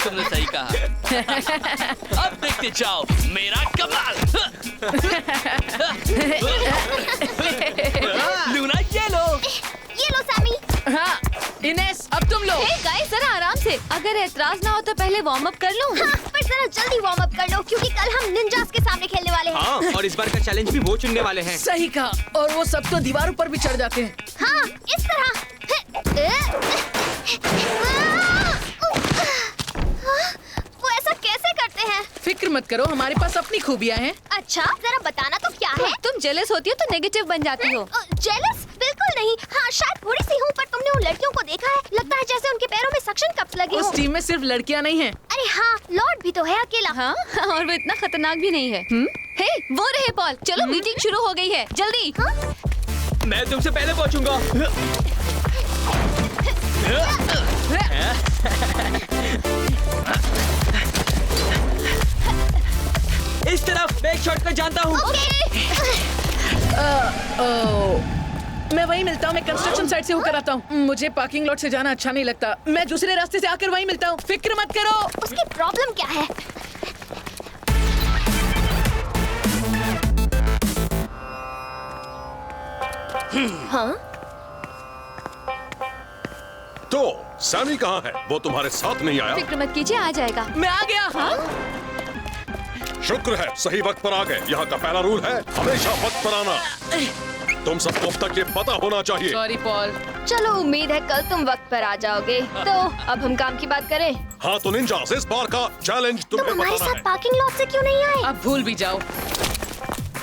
तुमने सही कहा। अब देखते जाओ मेरा कमाल। लूना ये लो सैमी। हाँ इनेस अब तुम लो। हे गाइस जरा आराम से, अगर एतराज ना हो तो पहले वार्म अप कर लूं। हाँ, पर जरा जल्दी वार्म अप कर लो क्योंकि कल हम निंजास के सामने खेलने वाले हैं। हाँ, और इस बार का चैलेंज भी वो चुनने वाले हैं। सही कहा, और वो सब तो दीवारों पर भी चढ़ जाते हैं। हाँ इस तरह। वो ऐसा कैसे करते हैं? फिक्र मत करो, हमारे पास अपनी खूबियाँ हैं। अच्छा जरा बताना तो क्या है? तुम जेलस होती हो तो नेगेटिव बन जाती हो। जेलस? बिल्कुल नहीं। हाँ शायद थोड़ी सी हूँ, पर तुमने उन लड़कियों को देखा है? लगता है जैसे उनके पैरों में सक्शन कप्स लगे हों। उस टीम में सिर्फ लड़कियाँ नहीं हैं। अरे हाँ, लॉर्ड भी तो है अकेला। हाँ, और वो इतना खतरनाक भी नहीं है। हे, वो रहे पॉल। चलो मीटिंग शुरू हो गई है, जल्दी। हाँ? मैं तुमसे पहले पहुंचूंगा। इस तरफ मैं एक शॉर्टकट जानता हूँ। मैं वहीं मिलता हूँ, मैं कंस्ट्रक्शन साइट से होकर आता हूँ। मुझे पार्किंग लॉट से जाना अच्छा नहीं लगता, मैं दूसरे रास्ते से आकर वहीं मिलता हूँ। फिक्र मत करो। उसकी प्रॉब्लम क्या है? हाँ? तो सैमी कहाँ है? वो तुम्हारे साथ नहीं आया? फिक्र मत कीजिए, आ जाएगा। मैं आ गया। हाँ? शुक्र है सही वक्त पर आ गए। यहाँ का पहला रूल है हमेशा वक्त पर आना। तुम सबको अब तक ये पता होना चाहिए। Sorry Paul. चलो उम्मीद है कल तुम वक्त पर आ जाओगे। तो अब हम काम की बात करें। हाँ तो निंजास, इस बार का चैलेंज तुम्हें हमारे बताना साथ है। पार्किंग लॉट से क्यों नहीं आए? अब भूल भी जाओ।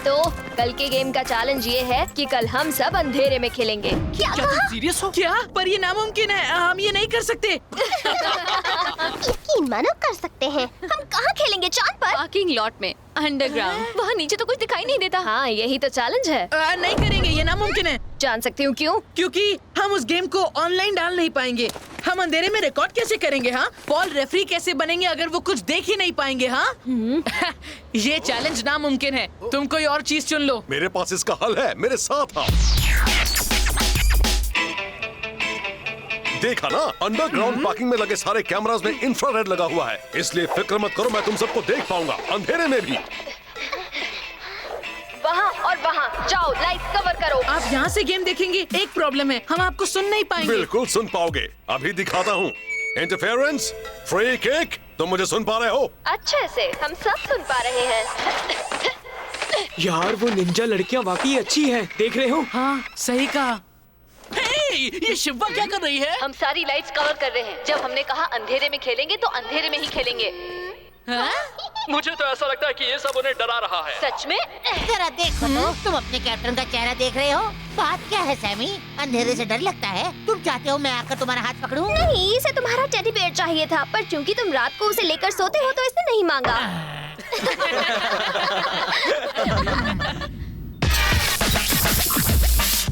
तो कल के गेम का चैलेंज ये है कि कल हम सब अंधेरे में खेलेंगे। क्या क्या तुम सीरियस हो? क्या? पर ये नामुमकिन है, हम ये नहीं कर सकते। यकीन मानो कर सकते हैं। हम कहाँ खेलेंगे? चांद पर? पार्किंग लॉट में, अंडरग्राउंड। वहाँ नीचे तो कुछ दिखाई नहीं देता। हाँ यही तो चैलेंज है। नहीं करेंगे, ये नामुमकिन है। जान सकती हूँ क्यों? क्योंकि हम उस गेम को ऑनलाइन डाल नहीं पाएंगे। हम अंधेरे में रिकॉर्ड कैसे करेंगे? हाँ पॉल, रेफरी कैसे बनेंगे अगर वो कुछ देख ही नहीं पाएंगे? हाँ ये चैलेंज नामुमकिन है। तुम कोई और चीज चुन लो। मेरे पास इसका हल है, मेरे साथ आओ। देखा ना, अंडरग्राउंड पार्किंग में लगे सारे कैमरास में इंफ्रारेड लगा हुआ है, इसलिए फिक्र मत करो, मैं तुम सबको देख पाऊंगा अंधेरे में भी। वहाँ और वहाँ जाओ, लाइट कवर करो। आप यहाँ से गेम देखेंगे, एक प्रॉब्लम है, हम आपको सुन नहीं पाएंगे। बिल्कुल सुन पाओगे, अभी दिखाता हूँ। इंटरफेरेंस, फ्री किक, तुम मुझे सुन पा रहे हो? अच्छे से, हम सब सुन पा रहे हैं। यार वो निंजा लड़कियाँ वाकई अच्छी हैं, देख रहे हो? हाँ सही कहा। ये शिवा क्या कर रही है? हम सारी लाइट्स कवर कर रहे हैं। जब हमने कहा अंधेरे में खेलेंगे तो अंधेरे में ही खेलेंगे। मुझे तो ऐसा लगता है कि ये सब उन्हें डरा रहा है। सच में? जरा देखो तो, तुम अपने कैप्टन का चेहरा देख रहे हो? बात क्या है सैमी? अंधेरे से डर लगता है? तुम चाहते हो मैं आकर तुम्हारा हाथ पकड़ूं? नहीं, इसे तुम्हारा टेडी बेयर चाहिए था, पर क्योंकि तुम रात को उसे लेकर सोते हो तो इसने नहीं मांगा।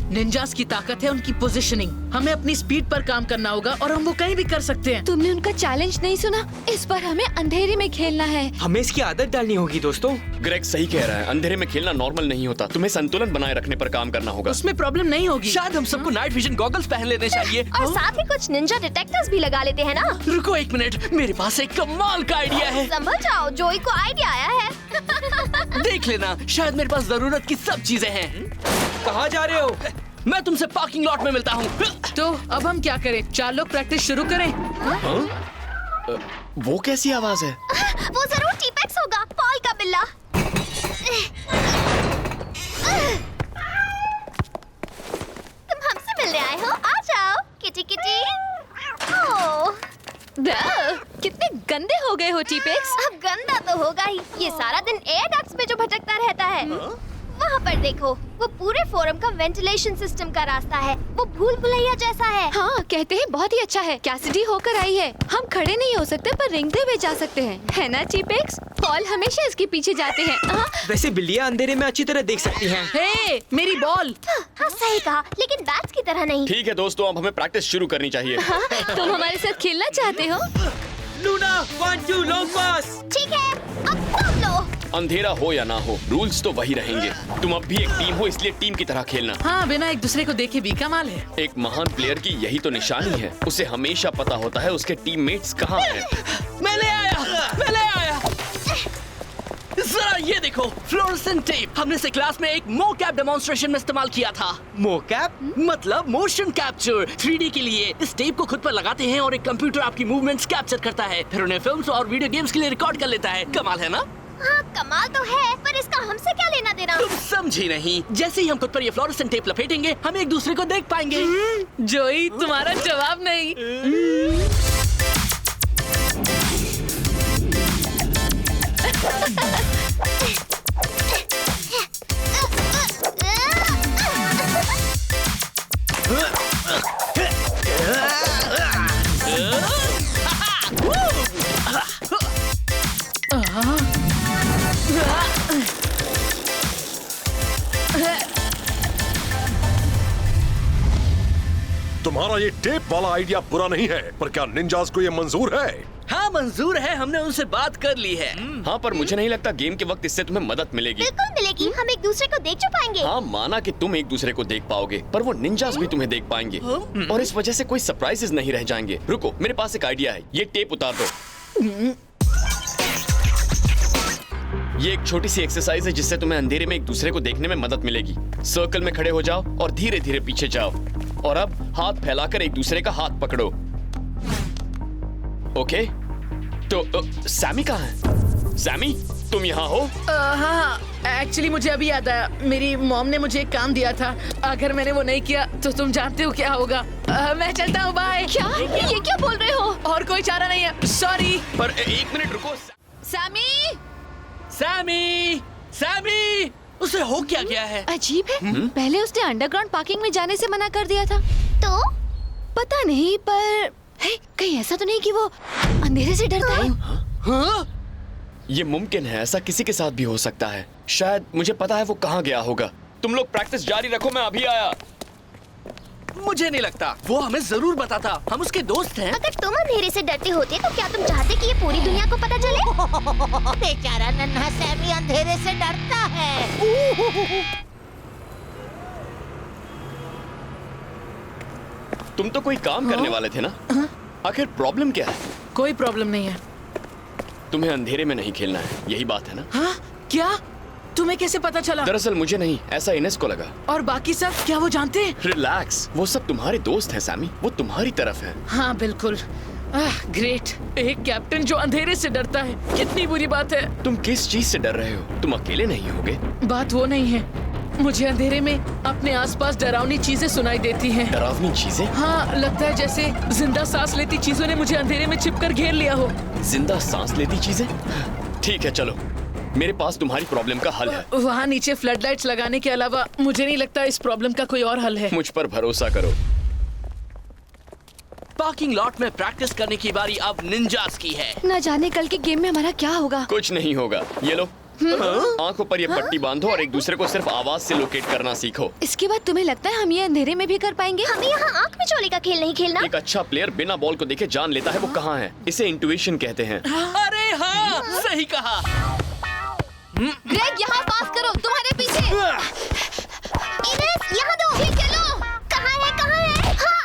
निंजास की ताकत है उनकी पोजीशनिंग। हमें अपनी स्पीड पर काम करना होगा और हम वो कहीं भी कर सकते हैं। तुमने उनका चैलेंज नहीं सुना? इस बार हमें अंधेरे में खेलना है। हमें इसकी आदत डालनी होगी दोस्तों। ग्रेग सही कह रहा है, अंधेरे में खेलना नॉर्मल नहीं होता। तुम्हें संतुलन बनाए रखने पर काम करना होगा। उसमें प्रॉब्लम नहीं होगी। शायद हम सबको नाइट विजन गॉगल्स पहन लेने चाहिए। और साथ ही कुछ निंजा डिटेक्टर्स भी लगा लेते हैं ना। रुको एक मिनट, मेरे पास एक कमाल का आइडिया है। समझ जाओ, जोई को आइडिया आया है। देख लेना, शायद मेरे पास जरूरत की सब चीजें हैं। कहाँ जा रहे हो? मैं तुमसे पार्किंग लॉट में मिलता हूँ। तो अब हम क्या करें? 4 लोग प्रैक्टिस शुरू करें। वो कैसी आवाज है? वो जरूर टीपेक्स होगा, पॉल का बिल्ला। तुम हमसे मिलने आए हो? आ जाओ, किटी किटी। ओह, कितने गंदे हो गए हो टीपेक्स। अब गंदा तो होगा ही, ये सारा दिन एयर डक्ट्स में जो भटकता रहता है। वहाँ पर देखो, वो पूरे फोरम का वेंटिलेशन सिस्टम का रास्ता है। वो भूल भुलैया जैसा है। हाँ, कहते हैं बहुत ही अच्छा है। कैसिडी होकर आई है। हम खड़े नहीं हो सकते पर रेंगते हुए जा सकते हैं, है ना चीपेक्स? पॉल हमेशा इसके पीछे जाते हैं। वैसे बिल्लियाँ अंधेरे में अच्छी तरह देख सकती हैं। हे, मेरी बॉल। हाँ सही कहा, लेकिन बैट्स की तरह नहीं। ठीक है दोस्तों, अब हमें प्रैक्टिस शुरू करनी चाहिए। तुम हमारे साथ खेलना चाहते हो? लूना 1-2 लॉन्ग पास। ठीक है, अब तुम लो। अंधेरा हो या ना हो, रूल्स तो वही रहेंगे। तुम अब भी एक टीम हो, इसलिए टीम की तरह खेलना। हाँ, बिना एक दूसरे को देखे भी कमाल है। एक महान प्लेयर की यही तो निशानी है, उसे हमेशा पता होता है उसके टीममेट्स कहाँ हैं। मैं ले आया। जरा ये देखो, फ्लोरेसेंट टेप। हमने इसे क्लास में एक मोकैप डेमोन्स्ट्रेशन में इस्तेमाल किया था। मोकैप? मतलब मोशन कैप्चर 3D के लिए। इस टेप को खुद पर लगाते हैं और एक कंप्यूटर आपकी मूवमेंट्स कैप्चर करता है, फिर उन्हें फिल्म्स और वीडियो गेम्स के लिए रिकॉर्ड कर लेता है। कमाल है ना? हाँ, कमाल तो है, पर इसका हमसे क्या लेना देना? तुम समझी नहीं। जैसे ही हम खुद पर ये फ्लोरेसेंट टेप लपेटेंगे, हम एक दूसरे को देख पाएंगे। जोई, तुम्हारा जवाब नहीं। तुम्हारा ये टेप वाला आइडिया बुरा नहीं है, पर क्या निंजास को ये मंजूर है? हाँ, मंजूर है। हमने उनसे बात कर ली है। हाँ, पर मुझे नहीं लगता गेम के वक्त इससे तुम्हें मदद मिलेगी। बिल्कुल मिलेगी, हम एक दूसरे को देख पाएंगे। हाँ, माना कि तुम एक दूसरे को देख पाओगे, पर वो निंजास भी तुम्हें देख पाएंगे और इस वजह से कोई सरप्राइजेस नहीं रह जाएंगे। रुको, मेरे पास एक आइडिया है, ये टेप उतार दो। ये एक छोटी सी एक्सरसाइज है जिससे तुम्हें अंधेरे में एक दूसरे को देखने में मदद मिलेगी। सर्कल में खड़े हो जाओ और धीरे धीरे पीछे जाओ, और अब हाथ फैलाकर एक दूसरे का हाथ पकड़ो। ओके, तो सैमी कहाँ है? सैमी, तुम यहाँ हो? हाँ, एक्चुअली मुझे अभी याद आया, मेरी मॉम ने मुझे एक काम दिया था। अगर मैंने वो नहीं किया तो तुम जानते हो क्या होगा। मैं चलता हूँ, बाय। क्या? ये क्या बोल रहे हो? और कोई चारा नहीं है, सॉरी। पर एक मिनट रुको। सैमी! सैमी! उसे हो क्या गया है? अजीब है, पहले उसने अंडरग्राउंड पार्किंग में जाने से मना कर दिया था। तो पता नहीं, पर कहीं ऐसा तो नहीं कि वो अंधेरे से डरता है? हाँ? ये मुमकिन है, ऐसा किसी के साथ भी हो सकता है। शायद मुझे पता है वो कहाँ गया होगा। तुम लोग प्रैक्टिस जारी रखो, मैं अभी आया। मुझे नहीं लगता, वो हमें जरूर बताता। हम उसके दोस्त हैं। अगर तुम अंधेरे से डरते होते तो क्या तुम चाहते कि ये पूरी दुनिया को पता चले? बेचारा नन्हा सैमी अंधेरे से डरता है। तुम तो कोई काम करने वाले थे ना? आखिर प्रॉब्लम क्या है? कोई प्रॉब्लम नहीं है। तुम्हें अंधेरे में नहीं खेलना है, यही बात है ना? हाँ, क्या? तुम्हें कैसे पता चला? दरअसल मुझे नहीं, ऐसा इनेस को लगा। और बाकी सब क्या वो जानते हैं? रिलैक्स, वो सब तुम्हारे दोस्त हैं सैमी, वो तुम्हारी तरफ है। हाँ, बिल्कुल। ग्रेट, एक कैप्टन जो अंधेरे से डरता है, कितनी बुरी बात है। तुम किस चीज से डर रहे हो? तुम अकेले नहीं होगे। बात वो नहीं है, मुझे अंधेरे में अपने आसपास डरावनी चीजें सुनाई देती हैं। डरावनी चीजें? हाँ, लगता है जैसे जिंदा सांस लेती चीजों ने मुझे अंधेरे में छिपकर घेर लिया हो। जिंदा सांस लेती चीजें? ठीक है, चलो, मेरे पास तुम्हारी प्रॉब्लम का हल है। वहाँ नीचे फ्लड लाइट्स लगाने के अलावा मुझे नहीं लगता इस प्रॉब्लम का कोई और हल है। मुझ पर भरोसा करो। पार्किंग लॉट में प्रैक्टिस करने की बारी अब निंजास की है। न जाने कल के गेम में हमारा क्या होगा। कुछ नहीं होगा। ये लो, आंखों पर ये पट्टी बांधो और एक दूसरे को सिर्फ आवाज से लोकेट करना सीखो। इसके बाद तुम्हें लगता है हम ये अंधेरे में भी कर पाएंगे? हमें यहाँ आँख में चोली का खेल नहीं खेलना। एक अच्छा प्लेयर बिना बॉल को देखे जान लेता है वो कहाँ है। इसे इंट्यूशन कहते हैं। अरे हाँ, सही कहा। ग्रेग, यहाँ पास करो, तुम्हारे पीछे। इनेस, यहाँ दो। ठीक है, लो। कहाँ है? हाँ।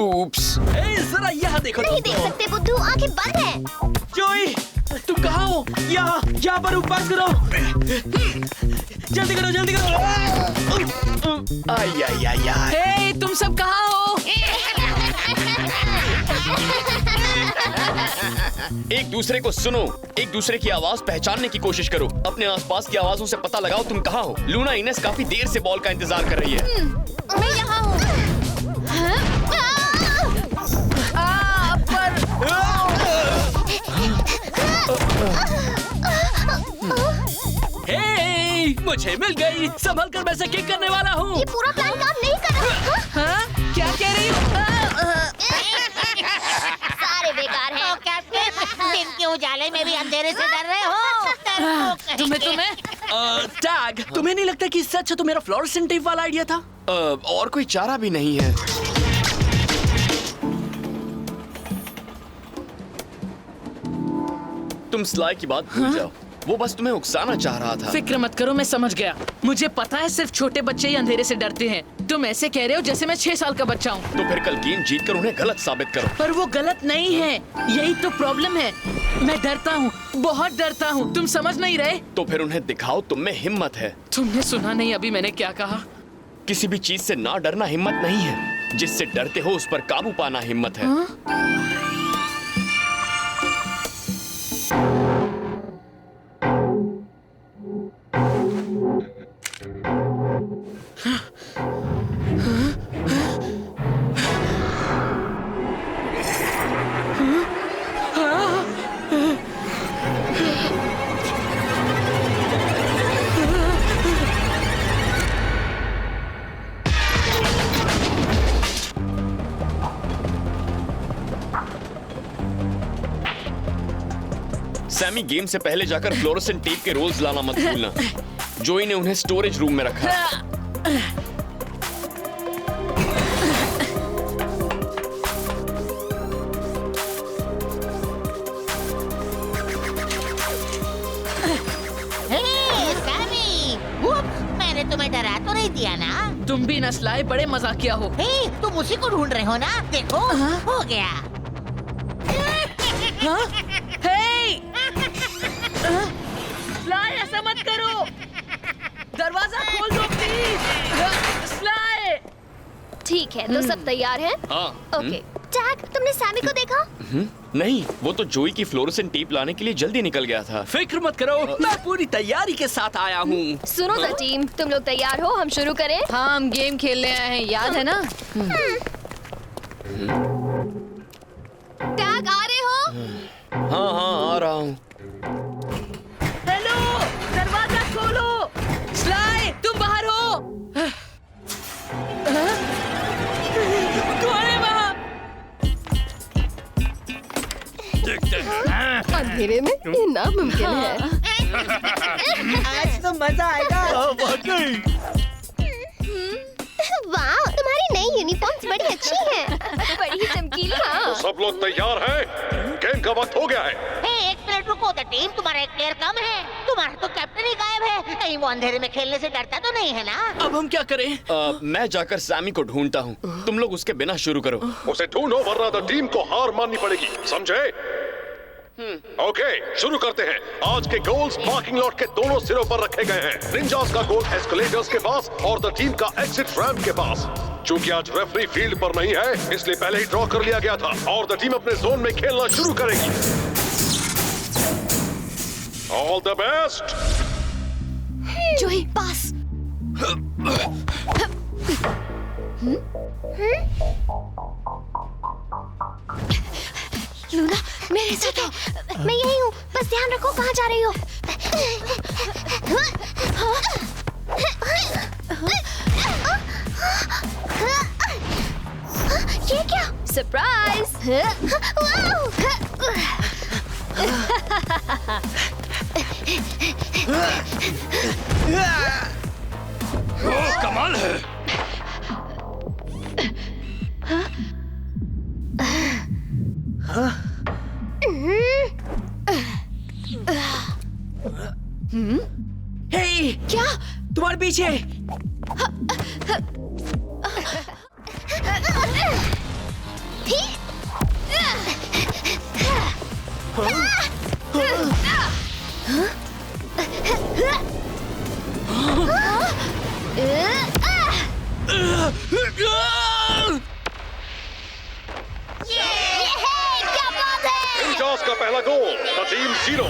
ऊप्स। जरा यहाँ देखो। नहीं देख सकते बुद्धू, आंखें बंद हैं। जोई, तुम कहाँ हो? यहाँ पर पास करो। जल्दी करो, जल्दी करो। आई आई आई आई। हे, तुम सब कहाँ हो? एक दूसरे को सुनो, एक दूसरे की आवाज पहचानने की कोशिश करो। अपने आसपास की आवाजों से पता लगाओ तुम कहाँ हो। लूना इनेस काफी देर से बॉल का इंतजार कर रही है। मैं यहाँ हूँ। हे, मुझे मिल गई। संभल कर मैं से किक करने वाला हूँ। ये पूरा प्लान काम नहीं कर रहा। हाँ? क्या कह रही हो? सारे बेकार हैं। तो कैप्टन, दिन के उजाले में भी अंधेरे से डर रहे हो? तुम्हें टैग, तुम्हें नहीं लगता कि इससे अच्छा तो मेरा फ्लोरेसेंट टेप वाला आइडिया था? और कोई चारा भी नहीं है। तुम स्लाई की बात भूल जाओ। वो बस तुम्हें उकसाना चाह रहा था। फिक्र मत करो, मैं समझ गया। मुझे पता है सिर्फ छोटे बच्चे ही अंधेरे से डरते हैं। तुम ऐसे कह रहे हो जैसे मैं 6 साल का बच्चा हूँ। तो फिर कल गेम जीतकर उन्हें गलत साबित करो। पर वो गलत नहीं है, यही तो प्रॉब्लम है। मैं डरता हूँ, बहुत डरता हूँ। तुम समझ नहीं रहे? तो फिर उन्हें दिखाओ तुम में हिम्मत है। तुमने सुना नहीं अभी मैंने क्या कहा? किसी भी चीज से ना डरना हिम्मत नहीं है, जिससे डरते हो उस पर काबू पाना हिम्मत है। सैमी, गेम से पहले जाकर फ्लोरोसेंट टेप के रोल्स लाना मत भूलना। जोई ने उन्हें स्टोरेज रूम में रखा है। मैंने तुम्हें डरा तो नहीं दिया ना? तुम भी नस्लाए बड़े मजाकिया हो। तुम उसी को ढूंढ रहे हो ना? देखो हो गया। स्लाय, ऐसा मत करो। दरवाजा खोल दो प्लीज। स्लाय। ठीक है, तो सब तैयार हैं? हाँ। ओके। टैग, तुमने सैमी को देखा? नहीं, वो तो जोई की फ्लोरोसेंट टेप लाने के लिए जल्दी निकल गया था। फिक्र मत करो, मैं पूरी तैयारी के साथ आया हूँ। सुनो द टीम, तुम लोग तैयार हो? हम शुरू करें? हाँ, हम गेम खेलने आए हैं, याद है ना? टैग, आ रहे हो? हाँ हाँ, आ रहा हूँ। हेलो, दरवाजा खोलो। स्लाय, तुम बाहर हो? कौन है वहाँ? अंधेरे में ये नामुमकिन है। आज तो मजा आएगा। वाह, तुम्हारी नई यूनिफॉर्म्स बड़ी अच्छी हैं। बड़ी ही चमकीली। हाँ। सब लोग तैयार हैं? गेम का वक्त हो गया है। एक मिनट रुको द टीम, तुम्हारा एक प्लेयर कम है। तुम्हारा तो कैप्टन ही गायब है। कहीं वो अंधेरे में खेलने से डरता तो नहीं है ना? अब हम क्या करें? मैं जाकर सैमी को ढूंढता हूँ। तुम लोग उसके बिना शुरू करो। उसे ढूंढो वरना द टीम को हार माननी पड़ेगी, समझे? ओके, शुरू करते हैं। आज के गोल्स पार्किंग लॉट के दोनों सिरों पर रखे गए हैं। निंजास का गोल एस्केलेटर्स के पास और द टीम का एग्जिट रैंप के पास। चूंकि आज रेफरी फील्ड पर नहीं है, इसलिए पहले ही ड्रॉ कर लिया गया था और द टीम अपने जोन में खेलना शुरू करेगी। All the best. जोई, पास। लूना, मेरे साथ आओ। मैं यही हूँ, बस ध्यान रखो कहाँ जा रही हो। ये क्या? सरप्राइज! कमाल है। हे, क्या? तुम्हारे पीछे। निंजास का पहला गोल, द टीम 0।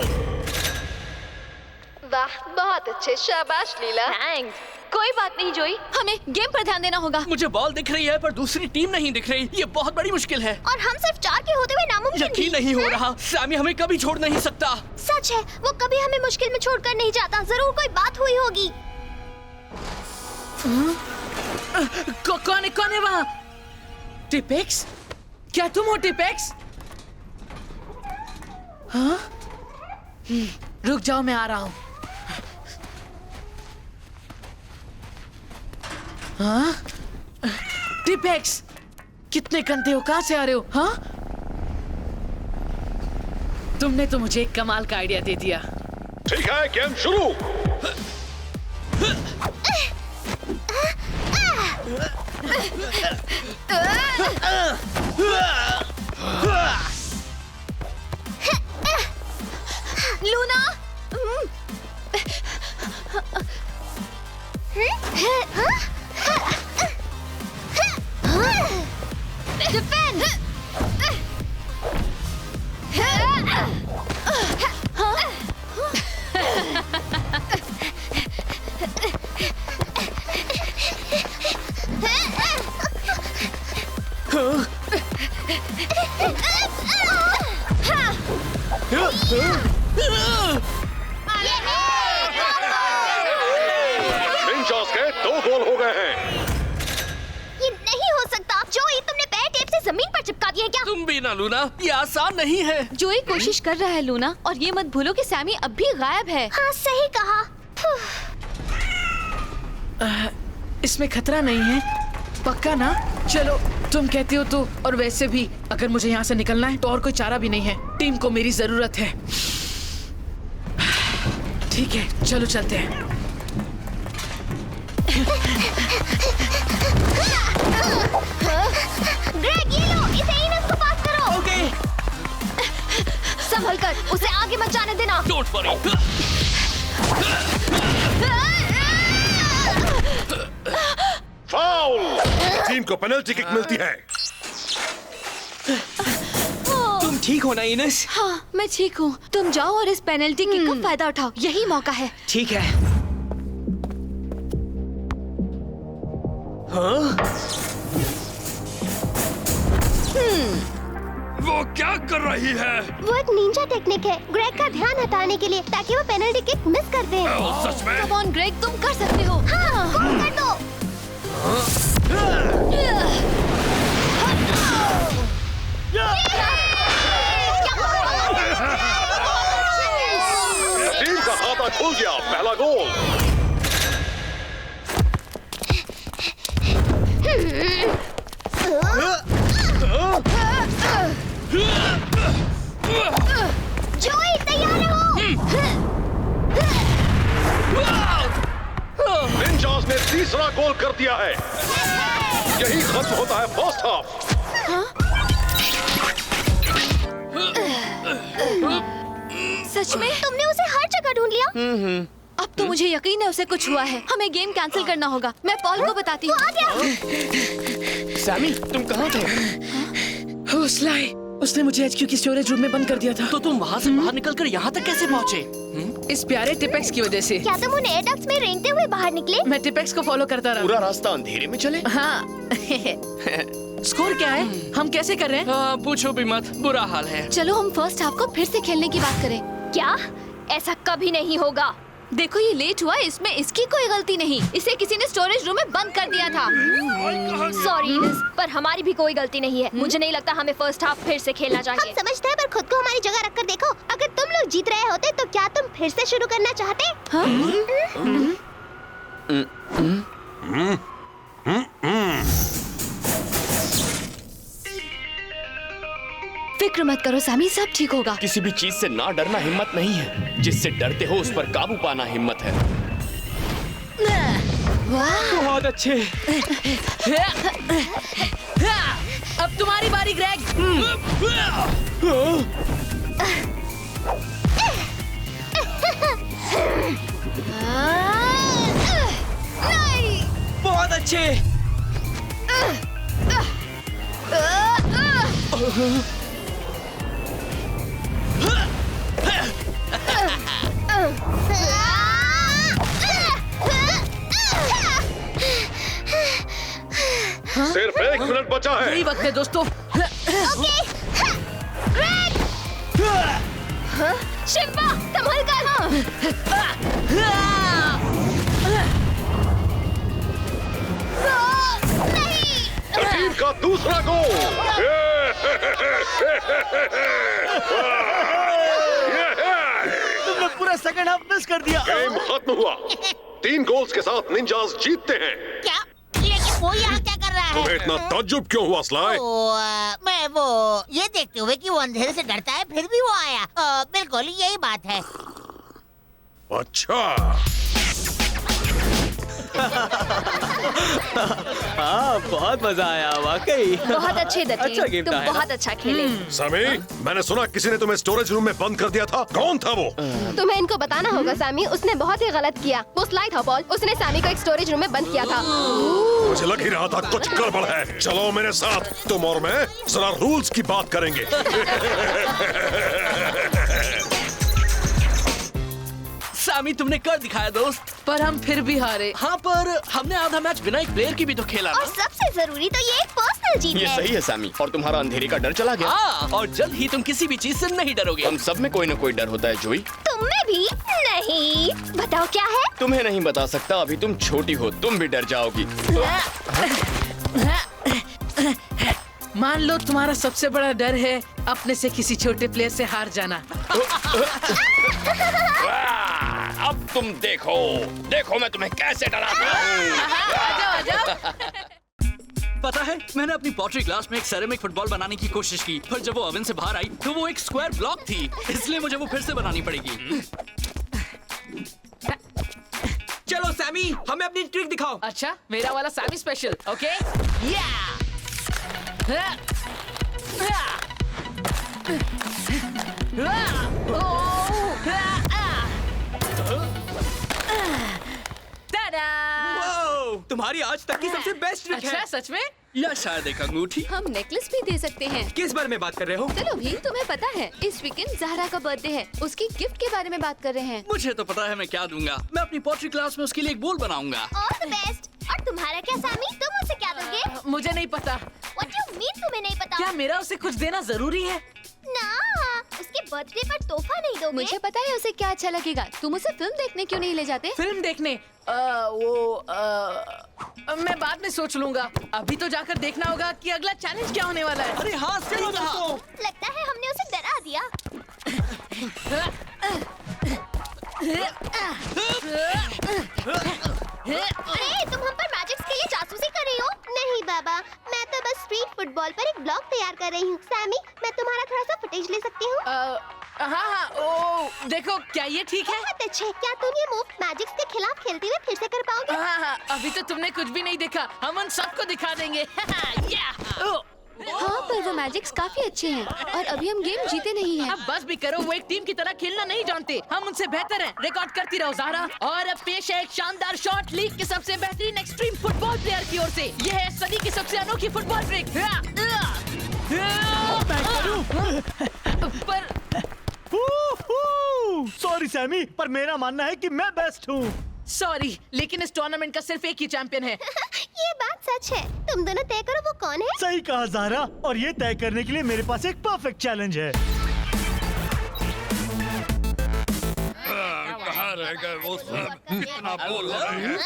वाह, बहुत अच्छे, शाबाश लीला। थैंक्स। कोई बात नहीं जोई, हमें गेम पर ध्यान देना होगा। मुझे बॉल दिख रही है पर दूसरी टीम नहीं दिख रही। ये बहुत बड़ी मुश्किल है। और हम सिर्फ 4 के होते हुए नामुमकिन यकीन नहीं हो रहा। सैमी हमें कभी छोड़ नहीं सकता। सच है, वो कभी हमें मुश्किल में छोड़कर नहीं जाता। जरूर कोई बात हुई होगी। कौन है वहाँ? टिपेक्स? क्या तुम हो टिपेक्स? हाँ? रुक जाओ, मैं आ रहा हूँ। हाँ? टिपेक्स, कितने गंदे हो, कहाँ से आ रहे हो? हाँ? तुमने तो मुझे एक कमाल का आइडिया दे दिया। ठीक है, गेम शुरू। लूना। डिफेंड। निंजास के 2 गोल हो गए हैं। ये नहीं हो सकता। जोई, तुमने पैर टेप से जमीन पर चिपका दिया है क्या? तुम भी ना लूना, ये आसान नहीं है। जोई कोशिश कर रहा है लूना, और ये मत भूलो कि सैमी अब भी गायब है। हाँ, सही कहा। इसमें खतरा नहीं है, पक्का ना? चलो, तुम कहती हो तो। और वैसे भी अगर मुझे यहाँ से निकलना है तो और कोई चारा भी नहीं है। टीम को मेरी जरूरत है। ठीक है, चलो चलते हैं। ग्रेग, ये लो, इसे इनस को पास करो। ओके। संभल कर, उसे आगे मत जाने देना। Don't worry. फाउल। टीम को पेनल्टी किक मिलती है। तुम ठीक हो ना इनस? हाँ, मैं ठीक हूँ। तुम जाओ और इस पेनल्टी किक का फायदा उठाओ, यही मौका है। ठीक है। वो क्या कर रही है? वो एक निंजा टेक्निक है, ग्रेग का ध्यान हटाने के लिए, ताकि वो पेनल्टी किक मिस कर दे। सच में? कम ऑन ग्रेग, तुम कर सकते हो। हाँ, गोल कर दो। टीम का खाता खुल गया। पहला गोल। जोई, तैयार रहो। निंजास ने तीसरा गोल कर दिया है। यही खत्म होता है फर्स्ट हाफ। सच में? तुमने उसे हर जगह ढूंढ लिया। अब तो मुझे यकीन है उसे कुछ हुआ है। हमें गेम कैंसिल करना होगा। मैं पॉल को बताती हूँ। आ गया। सैमी, तुम कहाँ थे? ओ, स्लाई, उसने मुझे एचक्यू की स्टोरेज रूम में बंद कर दिया था। तो तुम वहाँ से बाहर निकलकर यहाँ तक कैसे पहुँचे? इस प्यारे टिपेक्स की वजह से। क्या तुम उन एयर डक्ट्स में रेंगते हुए बाहर निकले? मैं टिपेक्स को फॉलो करता रहा। पूरा रास्ता अंधेरे में चले? हाँ। स्कोर क्या है? हम कैसे कर रहे हैं? पूछो भी मत, बुरा हाल है। चलो हम फर्स्ट हाफ को फिर से खेलने की बात करें। क्या? ऐसा कभी नहीं होगा। देखो ये लेट हुआ, इसमें इसकी कोई गलती नहीं। इसे किसी ने स्टोरेज रूम में बंद कर दिया था। सॉरी इनस, पर हमारी भी कोई गलती नहीं है। मुझे नहीं लगता हमें फर्स्ट हाफ फिर से खेलना चाहिए। हम समझते हैं, पर खुद को हमारी जगह रखकर देखो। अगर तुम लोग जीत रहे होते तो क्या तुम फिर से शुरू करना चाहते? फिक्र मत करो सैमी, सब ठीक होगा। किसी भी चीज से ना डरना हिम्मत नहीं है। जिससे डरते हो उस पर काबू पाना हिम्मत है। बहुत अच्छे। अब तुम्हारी बारी ग्रेग। नहीं। बहुत अच्छे। सिर्फ 1 मिनट बचा है। यही वक्त है दोस्तों। शिम्बा, संभल कर। टीम का दूसरा गोल। तुमने पूरा सेकंड हाफ मिस कर दिया। गेम खत्म हुआ। 3 गोल्स के साथ निंजास जीतते हैं। क्या? लेकिन वो यहाँ क्या कर रहा है? तुम्हें इतना ताज्जुब क्यों हुआ स्लाई? मैं वो ये देखते हुए कि वो अंधेरे से डरता है, फिर भी वो आया। बिल्कुल यही बात है। अच्छा, हाँ बहुत मजा आया वाकई। बहुत अच्छे द अच्छा टीम, गेम तुम था, है ना? बहुत अच्छा खेले। सैमी, मैंने सुना किसी ने तुम्हें स्टोरेज रूम में बंद कर दिया था। कौन था वो? तुम्हें इनको बताना होगा सैमी, उसने बहुत ही गलत किया। वो स्लाइड था बॉल, उसने सैमी को एक स्टोरेज रूम में बंद किया था। मुझे लग ही रहा था कुछ गड़बड़ है। चलो मेरे साथ, तुम और मैं जरा रूल्स की बात करेंगे। सामी तुमने कर दिखाया दोस्त। पर हम फिर भी हारे। हाँ पर हमने आधा मैच बिना एक प्लेयर की भी तो खेला और ना। सबसे जरूरी तो ये एक पर्सनल जीत ये है। सही है सैमी, और तुम्हारा अंधेरे का डर चला गया। हाँ, और जल्द ही तुम किसी भी चीज से नहीं डरोगे। हम सब में कोई न कोई डर होता है जोई। तुम में भी नहीं। बताओ क्या है? तुम्हें नहीं बता सकता, अभी तुम छोटी हो, तुम भी डर जाओगी। मान लो तुम्हारा सबसे बड़ा डर है अपने से किसी छोटे प्लेयर से हार जाना। अब तुम देखो, देखो मैं तुम्हें कैसे डराता हूँ। पता है, मैंने अपनी पॉटरी क्लास में एक सेरेमिक फुटबॉल बनाने की कोशिश की, पर जब वो ओवन से बाहर आई तो वो एक स्क्वायर ब्लॉक थी, इसलिए मुझे वो फिर से बनानी पड़ेगी। चलो सैमी, हमें अपनी ट्रिक दिखाओ। अच्छा, मेरा वाला सैमी स्पेशल, ओके? वाओ, तुम्हारी आज तक की सबसे बेस्ट ट्रिक अच्छा, है। सच में? या शायद एक अंगूठी। हम नेकलेस भी दे सकते हैं। किस बारे में बात कर रहे हो? चलो भी, तुम्हें पता है इस वीकेंड ज़हरा का बर्थडे है, उसकी गिफ्ट के बारे में बात कर रहे हैं। मुझे तो पता है मैं क्या दूंगा। मैं अपनी पॉटरी क्लास में उसके लिए एक बोल बनाऊंगा। All the best. और तुम्हारा क्या सैमी, तुम उसे क्या दोगे? मुझे नहीं पता। व्हाट यू मीन तुम्हें नहीं पता? क्या मेरा उसे कुछ देना जरूरी है? ना, उसके बर्थडे पर तोहफा नहीं दोगे? मुझे पता है उसे क्या अच्छा लगेगा। तुम उसे फिल्म देखने क्यों नहीं ले जाते? फिल्म देखने? मैं बाद में सोच लूंगा। अभी तो जाकर देखना होगा कि अगला चैलेंज क्या होने वाला है। अरे हाँ, चलो दोस्तों। लगता है हमने उसे डरा दिया। अरे तुम हम पर मैजिक्स के लिए जासूसी कर रही हो? नहीं बाबा, मैं तो बस स्ट्रीट फुटबॉल पर एक ब्लॉग तैयार कर रही हूँ। सैमी, मैं तुम्हारा थोड़ा सा फुटेज ले सकती हूँ? हाँ, ओ देखो, क्या ये ठीक है? बहुत अच्छे। क्या तुम ये मूव मैजिक्स के खिलाफ खेलते हुए फिर से कर पाओगे? हाँ, अभी तो तुमने कुछ भी नहीं देखा, हम उन सबको दिखा देंगे। हाँ, पर वो मैजिक्स काफी अच्छे हैं और अभी हम गेम जीते नहीं हैं। अब बस भी करो, वो एक टीम की तरह खेलना नहीं जानते। हम उनसे बेहतर हैं। रिकॉर्ड करती रहो ज़हरा। और अब पेश है एक शानदार शॉट लीग के सबसे बेहतरीन एक्सट्रीम फुटबॉल प्लेयर की ओर से। यह है सदी की सबसे अनोखी फुटबॉल ट्रिक। पर सॉरी सैमी, पर मेरा मानना है कि मैं बेस्ट हूँ। सॉरी, लेकिन इस टूर्नामेंट का सिर्फ एक ही चैंपियन है। ये बात सच है। तुम दोनों तय करो वो कौन है। सही कहा ज़हरा, और ये तय करने के लिए मेरे पास एक परफेक्ट चैलेंज है। कहाँ रह गए वो सब? कितना बोल रहे हैं?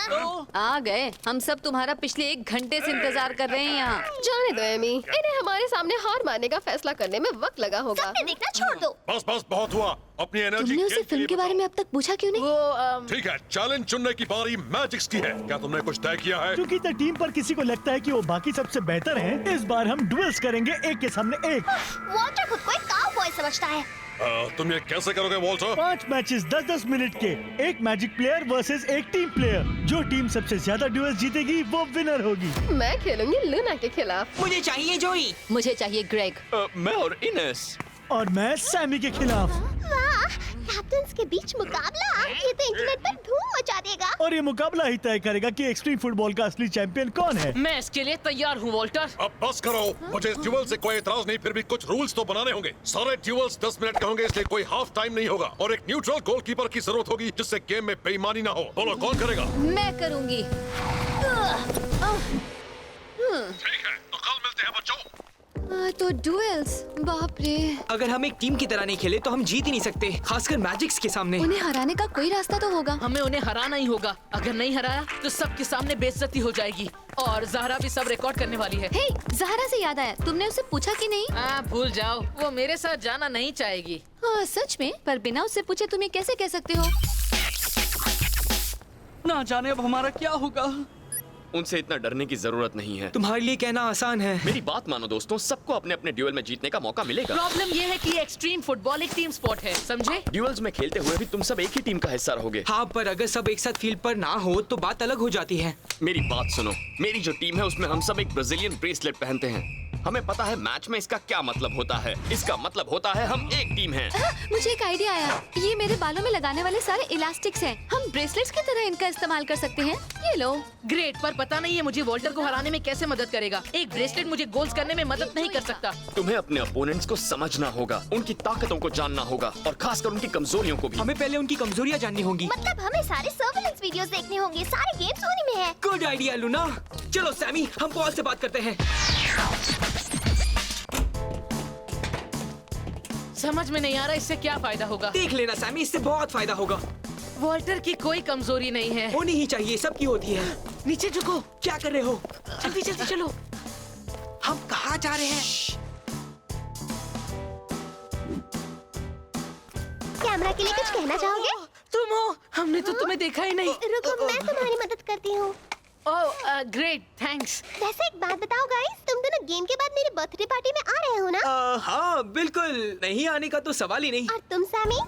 आ गए। हम सब तुम्हारा पिछले 1 घंटे से इंतजार कर रहे हैं यहाँ। जाने दो एमी, इन्हें हमारे सामने हार मानने का फैसला करने में वक्त लगा होगा। सबने देखना छोड़ दो। बस बस, बहुत हुआ। अपनी एनर्जी तुमने उसे फिल्म के बारे में अब तक पूछा क्यों नहीं? वो ठीक है, चैलेंज चुनने की बारी मैजिक्स की है। क्या तुमने कुछ तय किया है? क्योंकि द टीम पर किसी को लगता है कि वो बाकी सबसे बेहतर हैं, इस बार हम डुएल्स करेंगे, एक के सामने एक। वॉल्टर खुद को एक काउबॉय समझता है। तुम ये कैसे करोगे वॉल्टर? 5 मैचेस 10-10 मिनट के, एक मैजिक प्लेयर वर्सेस एक टीम प्लेयर। जो टीम सबसे ज्यादा डुएल्स जीतेगी वो विनर होगी। मैं खेलूंगी लूना के खिलाफ। मुझे चाहिए जोई। मुझे चाहिए ग्रेग। मैं और इनेस। और मैं सैमी के खिलाफ। वाह, कैप्टन्स के बीच मुकाबला, ये तो इंटरनेट पर धूम मचा देगा। और ये मुकाबला ही तय करेगा कि एक्सट्रीम फुटबॉल का असली चैंपियन कौन है। मैं इसके लिए तैयार हूँ वॉल्टर। अब बस करो, मुझे इस ड्यूअल से कोई एतराज नहीं, फिर भी कुछ रूल्स तो बनाने होंगे। सारे ड्यूअल्स 10 मिनट के होंगे, इसलिए कोई हाफ टाइम नहीं होगा, और एक न्यूट्रल गोलकीपर की जरूरत होगी जिससे गेम में बेईमानी ना हो। बोलो कौन करेगा? मैं करूँगी। ठीक है, तो कल मिलते हैं बच्चों। तो डुएल्स, बाप रे। अगर हम एक टीम की तरह नहीं खेले तो हम जीत ही नहीं सकते, खासकर मैजिक्स के सामने। उन्हें हराने का कोई रास्ता तो होगा। हमें उन्हें हराना ही होगा। अगर नहीं हराया तो सबके सामने बेइज्जती हो जाएगी, और ज़हरा भी सब रिकॉर्ड करने वाली है। हे, ज़हरा से याद आया, तुमने उसे पूछा कि नहीं? भूल जाओ, वो मेरे साथ जाना नहीं चाहेगी। हाँ, सच में? पर बिना उससे पूछे तुम ये कैसे कह सकते हो? ना जाने अब हमारा क्या होगा। उनसे इतना डरने की जरूरत नहीं है। तुम्हारे लिए कहना आसान है। मेरी बात मानो दोस्तों, सबको अपने अपने ड्यूल में जीतने का मौका मिलेगा। प्रॉब्लम ये है कि एक्सट्रीम फुटबॉल एक टीम स्पोर्ट है, समझे? ड्यूल्स में खेलते हुए भी तुम सब एक ही टीम का हिस्सा रहोगे। हाँ, पर अगर सब एक साथ फील्ड पर ना हो तो बात अलग हो जाती है। मेरी बात सुनो, मेरी जो टीम है उसमें हम सब एक ब्राजीलियन ब्रेसलेट पहनते हैं। हमें पता है मैच में इसका क्या मतलब होता है। इसका मतलब होता है हम एक टीम हैं। मुझे एक आइडिया आया। ये मेरे बालों में लगाने वाले सारे इलास्टिक्स हैं। हम ब्रेसलेट्स की तरह इनका इस्तेमाल कर सकते हैं। ये लो। ग्रेट, पर पता नहीं है मुझे वॉल्टर को हराने में कैसे मदद करेगा। एक ब्रेसलेट मुझे गोल्स करने में मदद नहीं कर सकता। तुम्हें अपने अपोनेंट्स को समझना होगा, उनकी ताकतों को जानना होगा और खासकर उनकी कमजोरियों को भी। हमें पहले उनकी कमजोरियाँ जाननी होंगी। मतलब हमें सारे सर्वेलेंस वीडियोस देखने होंगे। सारे गेम्स उन्हीं में है। Good idea Luna. चलो सैमी, हम बॉल से बात करते हैं। समझ में नहीं आ रहा इससे क्या फायदा होगा। देख लेना सैमी, इससे बहुत फायदा होगा। वॉल्टर की कोई कमजोरी नहीं है। होनी ही चाहिए, सबकी होती है। नीचे झुको। क्या कर रहे हो? जल्दी जल्दी चलो। हम कहाँ जा रहे हैं? कैमरा के लिए कुछ कहना चाहोगे? तुम हो? हमने तो तुम्हें देखा ही नहीं। रुको, मैं तुम्हारी मदद करती हूँ। Oh great, thanks. वैसे एक बात बताओ गाइस, तुम दोनों गेम के बाद मेरी बर्थडे पार्टी में आ रहे हो ना? हाँ बिल्कुल, नहीं आने का तो सवाल ही नहीं। और तुम सैमी?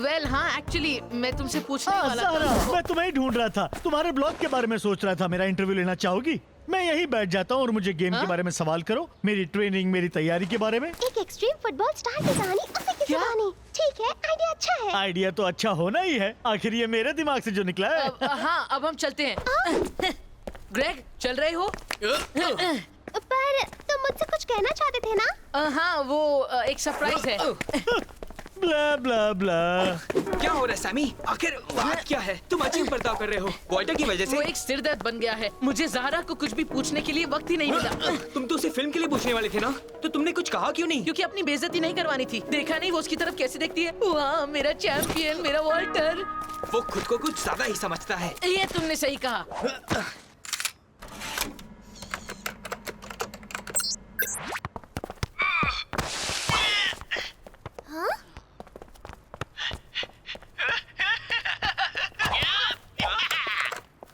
वेल हाँ, एक्चुअली मैं तुमसे पूछने वाला सारा, था। मैं तुम्हें ही ढूंढ रहा था। तुम्हारे ब्लॉग के बारे में सोच रहा था। मेरा इंटरव्यू लेना चाहोगी? मैं यहीं बैठ जाता हूँ और मुझे गेम के बारे में सवाल करो। मेरी ट्रेनिंग, मेरी तैयारी के बारे में। एक एक्सट्रीम फुटबॉल स्टार की कहानी, उसी की जुबानी। ठीक है, आइडिया अच्छा है। आइडिया तो अच्छा होना ही है, आखिर ये मेरे दिमाग से जो निकला है। हाँ, अब हम चलते हैं। ग्रेग, चल रहे हो? पर तुम मुझसे कुछ कहना चाहते थे ना? हाँ, वो एक सरप्राइज है। ब्ला ब्ला ब्ला। क्या हो रहा है सैमी? आखिर बात क्या है? तुम अजीब बर्ताव कर रहे हो। वॉल्टर की वजह वो से? एक सिरदर्द बन गया है। मुझे ज़हरा को कुछ भी पूछने के लिए वक्त ही नहीं मिला। तुम तो उसे फिल्म के लिए पूछने वाले थे ना, तो तुमने कुछ कहा क्यों नहीं? क्योंकि अपनी बेइज्जती नहीं करवानी थी। देखा नहीं वो उसकी तरफ कैसे देखती है? वाह, मेरा चैंपियन, मेरा वॉल्टर। वो खुद को कुछ ज्यादा ही समझता है। ये तुमने सही कहा।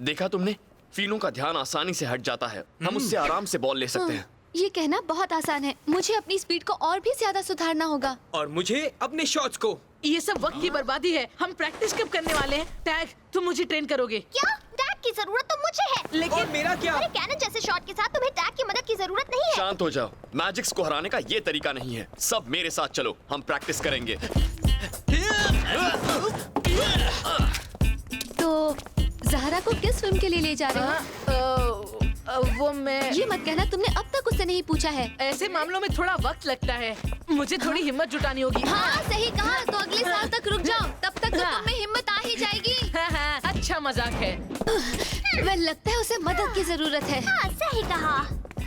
देखा तुमने, फीनों का ध्यान आसानी से हट जाता है। हम उससे आराम से बॉल ले सकते हैं। ये कहना बहुत आसान है। मुझे अपनी स्पीड को और भी ज्यादा सुधारना होगा। और मुझे अपने शॉट्स को। ये सब वक्त की बर्बादी है। हम प्रैक्टिस कब करने वाले हैं? टैग, तुम मुझे ट्रेन करोगे? क्या? टैग की जरूरत तो मुझे है। लेकिन और मेरा क्या? अरे कैनन जैसे शॉट के साथ तुम्हें टैग की मदद की जरूरत नहीं है। शांत हो जाओ। मैजिक्स को हराने का ये तरीका नहीं है। सब मेरे साथ चलो, हम प्रैक्टिस करेंगे। तो ज़हरा को किस फिल्म के लिए ले जा रहे हो? वो मैं ये मत कहना तुमने अब तक उससे नहीं पूछा है। ऐसे मामलों में थोड़ा वक्त लगता है। मुझे थोड़ी हिम्मत जुटानी होगी। हाँ सही कहा। तो अगले साल तक रुक जाओ, तब तक तो तुम में हिम्मत आ ही जाएगी। अच्छा मजाक है। वह लगता है उसे मदद की जरूरत है। हाँ सही कहा।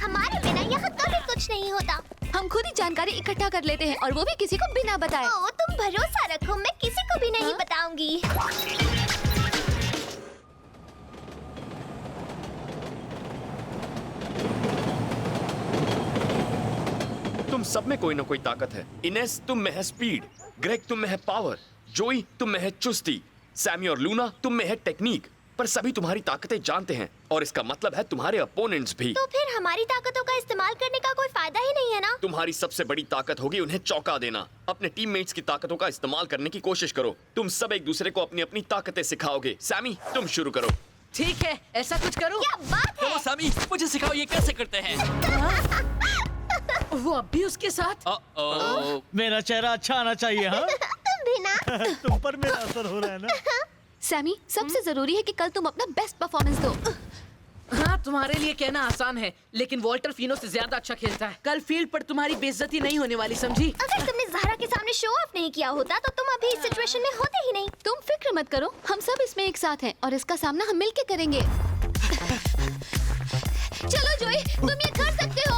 हमारे बिना यहाँ कभी कुछ नहीं होता। हम खुद ही जानकारी इकट्ठा कर लेते हैं और वो भी किसी को बिना बताए। ओ, तुम भरोसा रखो, मैं किसी को भी नहीं बताऊंगी। तुम सब में कोई ना कोई ताकत है। इनेस, तुम में है स्पीड। ग्रेग, तुम में है पावर। जोई, तुम में है चुस्ती। सैमी और लूना, तुम में है टेक्निक। पर सभी तुम्हारी ताकतें जानते हैं और इसका मतलब है तुम्हारे अपोनेंट्स भी। तो फिर हमारी ताकतों का इस्तेमाल करने का कोई फायदा ही नहीं है ना? तुम्हारी सबसे बड़ी ताकत होगी उन्हें चौंका देना। अपने टीममेट्स की ताकतों का इस्तेमाल करने की कोशिश करो। तुम सब एक दूसरे को अपनी अपनी ताकतें सिखाओगे। सैमी, तुम शुरू करो। ठीक है, ऐसा कुछ करो। क्या बात है? सैमी, मुझे सिखाओ ये कैसे करते हैं। वो अब भी उसके साथ? मेरा चेहरा अच्छा आना चाहिए। हाँ तुम भी ना। तुम पर मेरा असर हो रहा है ना। सैमी, सबसे जरूरी है कि कल तुम अपना बेस्ट परफॉर्मेंस दो। हाँ, तुम्हारे लिए कहना आसान है, लेकिन वॉल्टर फिनो से ज्यादा अच्छा खेलता है। कल फील्ड पर तुम्हारी बेइज्जती नहीं होने वाली, समझी? अगर तुमने ज़हरा के सामने शो ऑफ नहीं किया होता तो तुम अभी इस सिचुएशन में होते ही नहीं। तुम फिक्र मत करो, हम सब इसमें एक साथ हैं और इसका सामना हम मिलके करेंगे। चलो जोई, तुम ये कर सकते हो।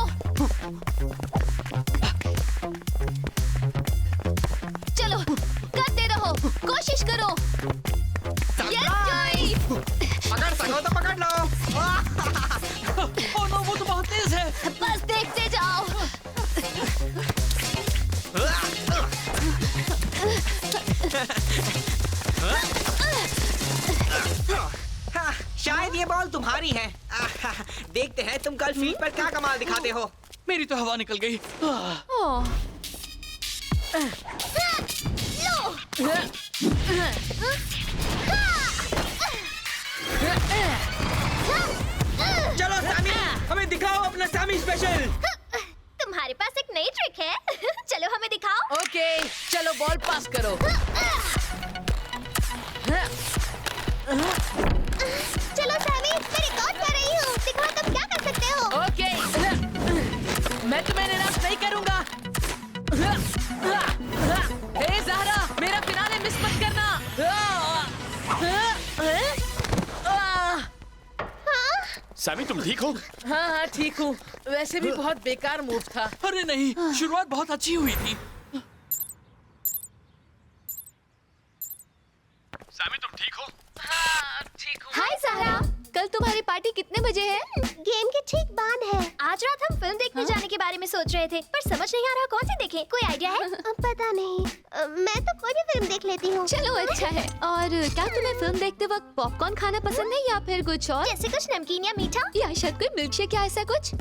चलो, करते रहो, कोशिश करो। यस जोई। पकड़ सको तो पकड़ लो। ओह नो, वो तो बहुत तेज है। बस देखते जाओ। शायद ये बॉल तुम्हारी है। देखते हैं तुम कल फील्ड पर क्या कमाल दिखाते हो। मेरी तो हवा निकल गई। ओह, चलो सैमी, हमें दिखाओ अपना सैमी स्पेशल। तुम्हारे पास एक नई ट्रिक है। चलो हमें दिखाओ। ओके, चलो बॉल पास करो। चलो सैमी, मैं रिकॉर्ड कर रही हूँ। दिखाओ तुम क्या कर सकते हो। ओके, मैं तुम्हें निराश नहीं करूंगा। हे ज़हरा, मेरा फिनाले मिस मत करना। सैमी तुम ठीक हो? हाँ हाँ ठीक हूँ। वैसे भी बहुत बेकार मूव था। अरे नहीं, शुरुआत बहुत अच्छी हुई थी। सैमी तुम ठीक हो? हाँ ठीक हूँ। हाय ज़हरा, कल तुम्हारी पार्टी कितने बजे है? गेम के ठीक बाद है। आज रात हम फिल्म देखने जाने के बारे में सोच रहे थे, पर समझ नहीं आ रहा कौन सी देखें। कोई आइडिया है? पता नहीं। मैं तो कोई भी फिल्म देख लेती हूँ। चलो अच्छा है। और क्या तुम्हें फिल्म देखते वक्त पॉपकॉर्न खाना पसंद है या फिर कुछ और? जैसे कुछ नमकीन या मीठा। या शायद कोई मिल्क शेक या ऐसा कुछ?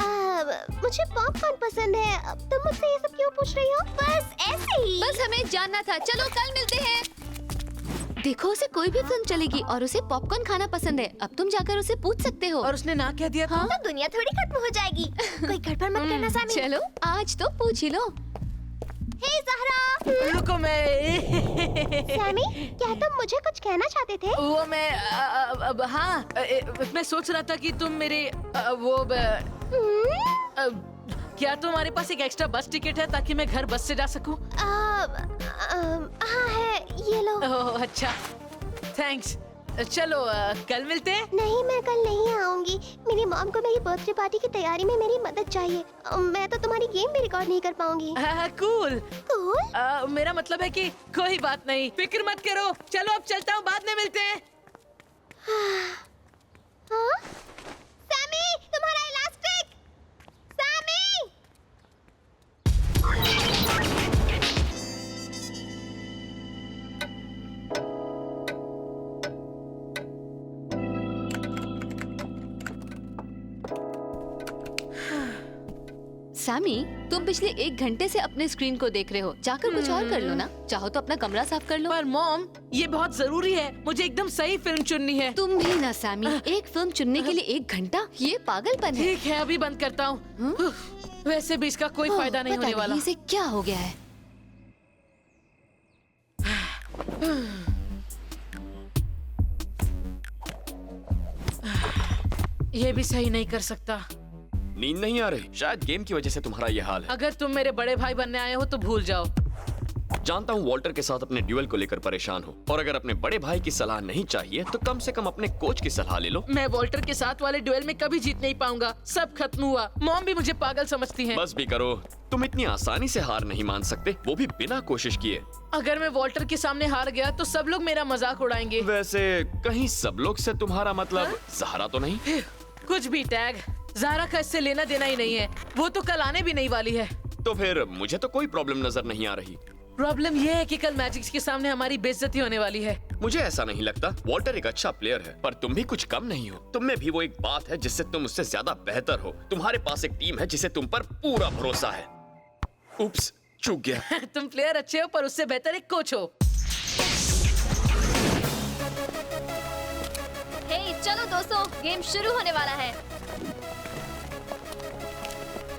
मुझे पॉपकॉर्न पसंद है। अब तुम मुझसे ये सब क्यों पूछ रही हो? बस ऐसे ही। बस हमें जानना था। चलो कल मिलते हैं। देखो, उसे कोई भी फिल्म चलेगी और उसे पॉपकॉर्न खाना पसंद है। अब तुम जाकर उसे पूछ सकते हो। और उसने ना कह दिया तो? हाँ? तो दुनिया थोड़ी खत्म हो जाएगी। कोई गड़बड़ मत करना सैमी। चलो आज तो पूछ ही लो। हे ज़हरा। रुको, मैं सैमी, क्या तुम मुझे कुछ कहना चाहते थे? वो मैं हाँ, मैं सोच रहा था कि तुम मेरे क्या तुम्हारे पास एक एक्स्ट्रा बस टिकट है ताकि मैं घर बस से जा सकूं? हाँ है, ये लो। ओह अच्छा, थैंक्स। चलो कल मिलते हैं। नहीं, मैं कल नहीं आऊंगी। मेरी मॉम को मेरी बर्थडे पार्टी की तैयारी में मेरी मदद चाहिए। मैं तो तुम्हारी गेम भी रिकॉर्ड नहीं कर पाऊंगी। कूल। कूल? मेरा मतलब है कि कोई बात नहीं, फिक्र मत करो। चलो अब चलता हूँ, बाद में मिलते हैं। हाँ? सैमी, तुम्हारा इलास्टिक। सैमी! सैमी, तुम पिछले 1 घंटे से अपने स्क्रीन को देख रहे हो। जाकर कुछ और कर लो ना। चाहो तो अपना कमरा साफ कर लो। पर मॉम, ये बहुत जरूरी है। मुझे एकदम सही फिल्म चुननी है। तुम भी ना सैमी, एक फिल्म चुनने के लिए 1 घंटा, ये पागलपन है। ठीक है, अभी बंद करता हूँ। वैसे भी इसका कोई फायदा नहीं होने वाला। इसे क्या हो गया है? ये भी सही नहीं कर सकता। नींद नहीं आ रही? शायद गेम की वजह से तुम्हारा ये हाल है। अगर तुम मेरे बड़े भाई बनने आए हो तो भूल जाओ। जानता हूँ वॉल्टर के साथ अपने ड्यूल को लेकर परेशान हो, और अगर अपने बड़े भाई की सलाह नहीं चाहिए तो कम से कम अपने कोच की सलाह ले लो। मैं वॉल्टर के साथ वाले ड्यूल में कभी जीत नहीं पाऊंगा। सब खत्म हुआ। मॉम भी मुझे पागल समझती है। बस भी करो, तुम इतनी आसानी से हार नहीं मान सकते, वो भी बिना कोशिश किए। अगर मैं वॉल्टर के सामने हार गया तो सब लोग मेरा मजाक उड़ाएंगे। वैसे कहीं सब लोग से तुम्हारा मतलब ज़हरा तो नहीं? कुछ भी टैग, ज़हरा का इससे लेना देना ही नहीं है। वो तो कल आने भी नहीं वाली है। तो फिर मुझे तो कोई प्रॉब्लम नजर नहीं आ रही। प्रॉब्लम ये है कि कल मैजिक्स के सामने हमारी बेइज्जती होने वाली है। मुझे ऐसा नहीं लगता। वॉल्टर एक अच्छा प्लेयर है, पर तुम भी कुछ कम नहीं हो। तुम में भी वो एक बात है जिससे तुम उससे ज्यादा बेहतर हो। तुम्हारे पास एक टीम है जिसे तुम पर पूरा भरोसा है। उप्स, चूक गया। तुम प्लेयर अच्छे हो, पर उससे बेहतर एक कोच हो। हे, चलो दोस्तों, गेम शुरू होने वाला है।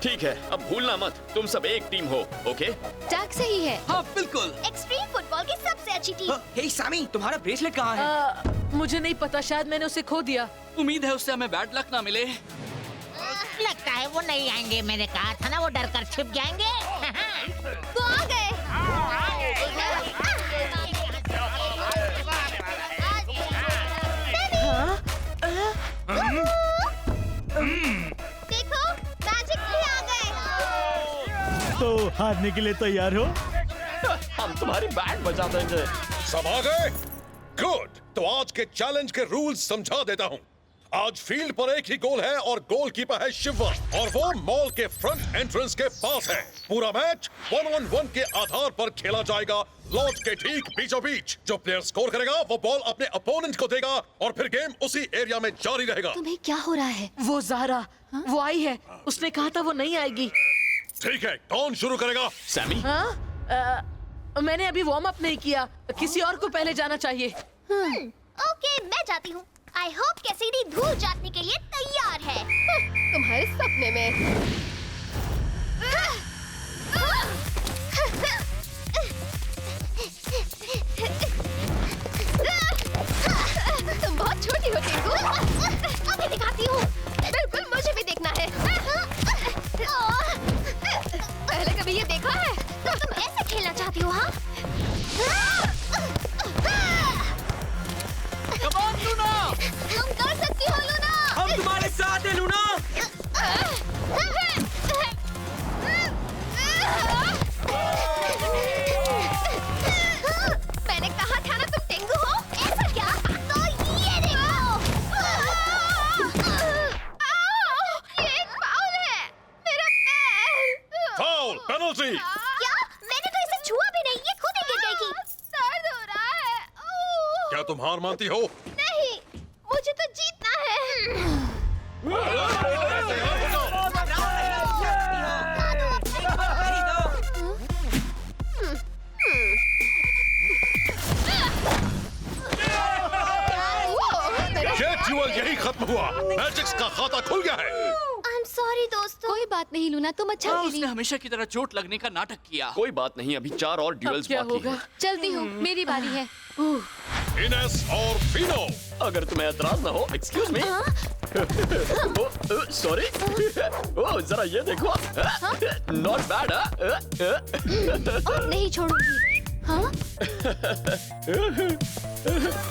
ठीक है, अब भूलना मत, तुम सब एक टीम हो, ओके? टैग सही है। हाँ बिल्कुल। एक्सट्रीम फुटबॉल की सबसे अच्छी टीम। हे सैमी, तुम्हारा ब्रेसलेट कहाँ है? मुझे नहीं पता, शायद मैंने उसे खो दिया। उम्मीद है उससे हमें बैड लक ना मिले। लगता है वो नहीं आएंगे। मैंने कहा था ना, वो डर कर छिप जाएंगे। वो आ गए। देखो, मैजिक भी आ गए। तो हारने के लिए तैयार हो? हम तुम्हारी बैंड बजा देंगे। सब आ गए? गुड। तो आज के चैलेंज के रूल्स समझा देता हूँ। आज फील्ड पर एक ही गोल है और गोलकीपर है शिवम और वो मॉल के फ्रंट एंट्रेंस के पास है। पूरा मैच 1-on-1 के आधार पर खेला जाएगा, लॉज के ठीक बीचों बीच। जो प्लेयर स्कोर करेगा वो बॉल अपने अपोनेंट को देगा और फिर गेम उसी एरिया में जारी रहेगा। तुम्हें क्या हो रहा है? वो ज़ारा, वो आई है। उसने कहा था वो नहीं आएगी। ठीक है, कौन शुरू करेगा? सैमी, हाँ? मैंने अभी वार्म अप नहीं किया, किसी और को पहले जाना चाहिए। ओके, मैं जाती हूँ। आई होप कैसिडी धूल चाटने के लिए तैयार है। तुम्हारे सपने में। तुम बहुत छोटी हो टिंकू। अभी दिखाती हूँ। बिल्कुल, मुझे भी देखना है। पहले कभी ये देखा है? तो तुम ऐसे खेलना चाहती हो, हाँ? Come on, Luna! तुम कर सकती हो, लूना। हम तुम्हारे साथ हैं लूना। मैंने कहा था ना तुम टेंगू हो। ऐसा क्या? तो ये देखो। ये एक फाउल है। मेरा पैर। Foul, penalty. क्या? मैंने तो इसे छुआ भी नहीं, ये खुद ही गिर गई थी। दर्द हो रहा है। क्या तुम हार मानती हो? नहीं, मुझे तो जीतना है। ये ड्यूल यही खत्म हुआ। मैजिक्स का खाता खुल गया है। I'm sorry दोस्तों। कोई बात नहीं लूना, तुम अच्छा खेली। उसने हमेशा की तरह चोट लगने का नाटक किया। कोई बात नहीं, अभी 4 और ड्यूल्स क्या बाकी होगा? हैं। चलती हूँ, मेरी बारी है। इनेस और फिनो। अगर तुम्हें एतराज ना हो, एक्सक्यूज मी। सॉरी। ओ, जरा ये देखो। Not bad. और नहीं छोड़ूंगी। हाँ?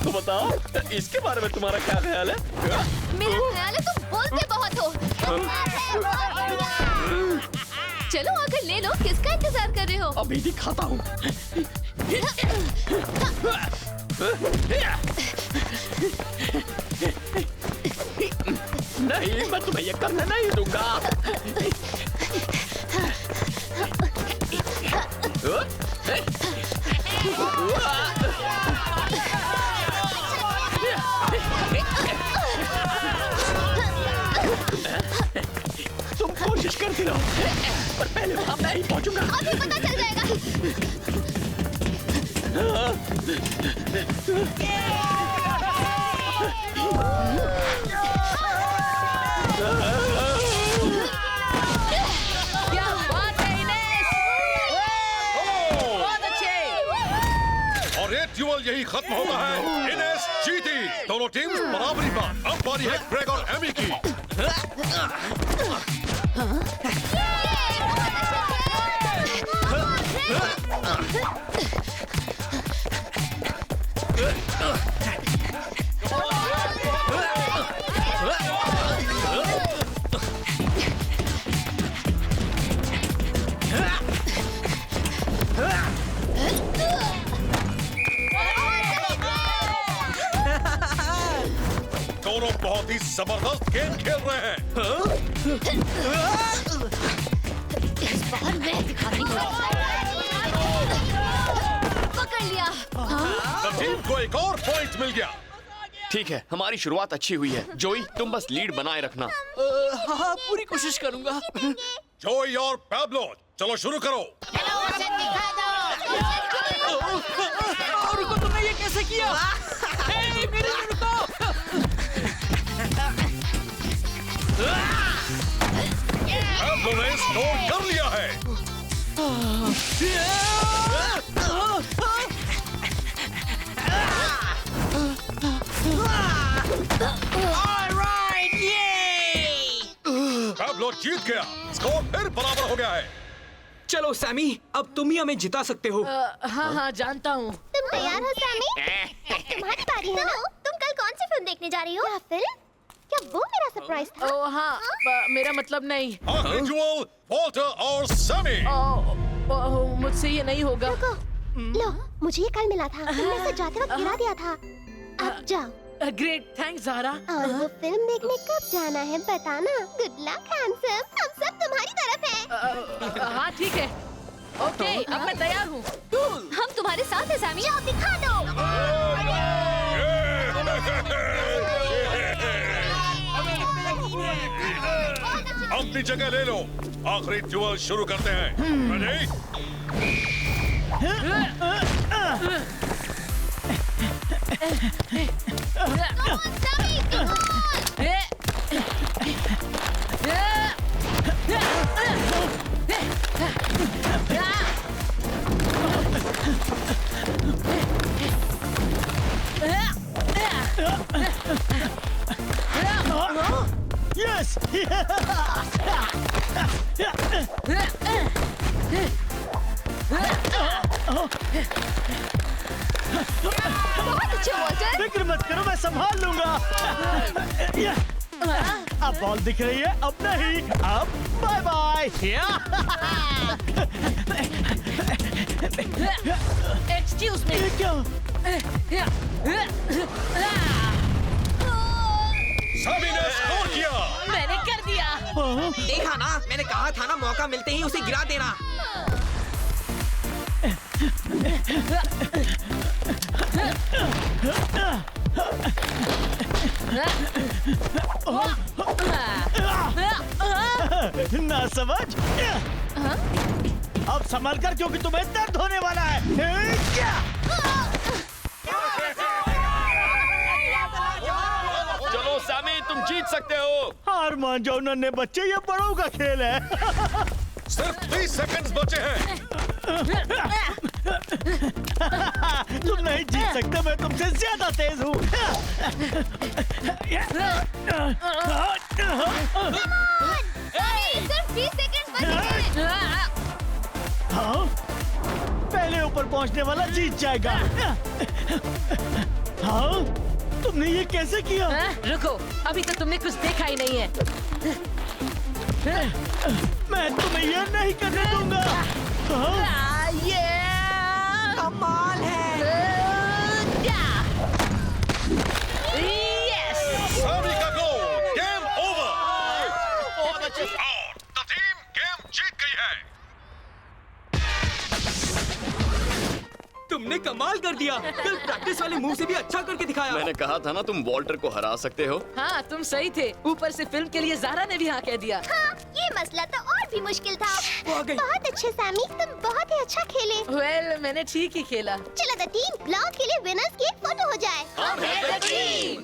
तो बताओ, इसके बारे में तुम्हारा क्या ख्याल है? मेरा ख्याल है तुम बोलते बहुत हो। चलो आकर ले लो, किसका इंतजार कर रहे हो? अभी दिखाता हूँ। नहीं, मैं तुम्हें ये करने नहीं दूंगा। तुम कोशिश करती रहो, पर पहले वहां मैं ही पहुंचूंगा। अभी पता चल जाएगा। क्या बात है इनेस! बहुत अच्छे! और ये ड्यूल यही खत्म होता है। इनेस जीती। दोनों टीम्स बराबरी पर। अब बारी है ग्रेग और एमी की। दोनों बहुत ही जबरदस्त गेम खेल रहे हैं। इस बार मैं दिखाती हूँ। पकड़ लिया। तो टीम को एक और पॉइंट मिल गया। ठीक है, हमारी शुरुआत अच्छी हुई है। जोई, तुम बस लीड बनाए रखना। हाँ, पूरी कोशिश करूंगा। जोई और पैब्लो, चलो शुरू करो। रुको, तुमने ये कैसे किया? हे, मेरे लिए रुको। पैब्लो ने स्कोर कर लिया है। पैब्लो जीत गया। स्कोर फिर बराबर हो गया है। चलो सैमी, अब तुम ही हमें जिता सकते हो। हाँ हाँ जानता हूँ। तुम तैयार हो सैमी? तुम्हारी बारी है ना? तुम कल कौन सी फिल्म देखने जा रही हो? क्या वो मेरा सरप्राइज था? ओ हाँ, मेरा मतलब नहीं। आखिरी ड्यूल वॉल्टर और सैमी। मुझसे ये नहीं होगा। लो, मुझे ये कल मिला था। तुमने इसे जाते वक्त गिरा दिया था। अब जाओ। Great, thanks Zara. और वो फिल्म देखने कब जाना है बताना। गुड लक हैंडसम, हम सब तुम्हारी तरफ हैं। हाँ ठीक है, ओके अब मैं तैयार हूँ। हम तुम्हारे साथ हैं सैमी। जाओ दिखा दो। अपनी जगह ले लो, आखिरी ड्यूल शुरू करते हैं। रेडी? यस बहुत अच्छे वॉल्टर। फिक्र मत करो, मैं संभाल लूंगा। अब बॉल दिख रही है, अब नहीं। अब बाय बाय। Excuse me. क्या? सैमी ने स्कोर किया। मैंने कर दिया। देखा ना, मैंने कहा था ना, मौका मिलते ही उसे गिरा देना। ना समझ। अब संभल कर, क्योंकि तुम्हें दर्द होने वाला है। क्या? चलो सैमी, तुम जीत सकते हो। हार मान जाओ नन्हे बच्चे, ये बड़ों का खेल है। सिर्फ 30 सेकंड्स बचे हैं। तुम नहीं जीत सकते, मैं तुमसे ज्यादा तेज हूँ। सिर्फ 20 सेकंड बचे हैं। हाँ? पहले ऊपर पहुंचने वाला जीत जाएगा। हाँ? तुमने ये कैसे किया? रुको, अभी तो तुमने कुछ देखा ही नहीं है। मैं तुम्हें ये नहीं करने दूंगा। हाँ? ये कमाल है। यस। सैमी का goal. Game over. Out. The team game जीत गई है। तुमने कमाल कर दिया। कल प्रैक्टिस वाले मुंह से भी अच्छा करके दिखाया। मैंने कहा था ना, तुम वॉल्टर को हरा सकते हो। हाँ तुम सही थे, ऊपर से फिल्म के लिए ज़ारा ने भी हाँ कह दिया। हाँ, ये मसला तो और भी मुश्किल था। वो आ गई। बहुत अच्छे सैमी, तुम बहुत ही अच्छा खेले। वेल मैंने ठीक ही खेला। चलो द टीम ब्लॉग के लिए विनर्स की एक फोटो हो जाए। हम हैं द टीम।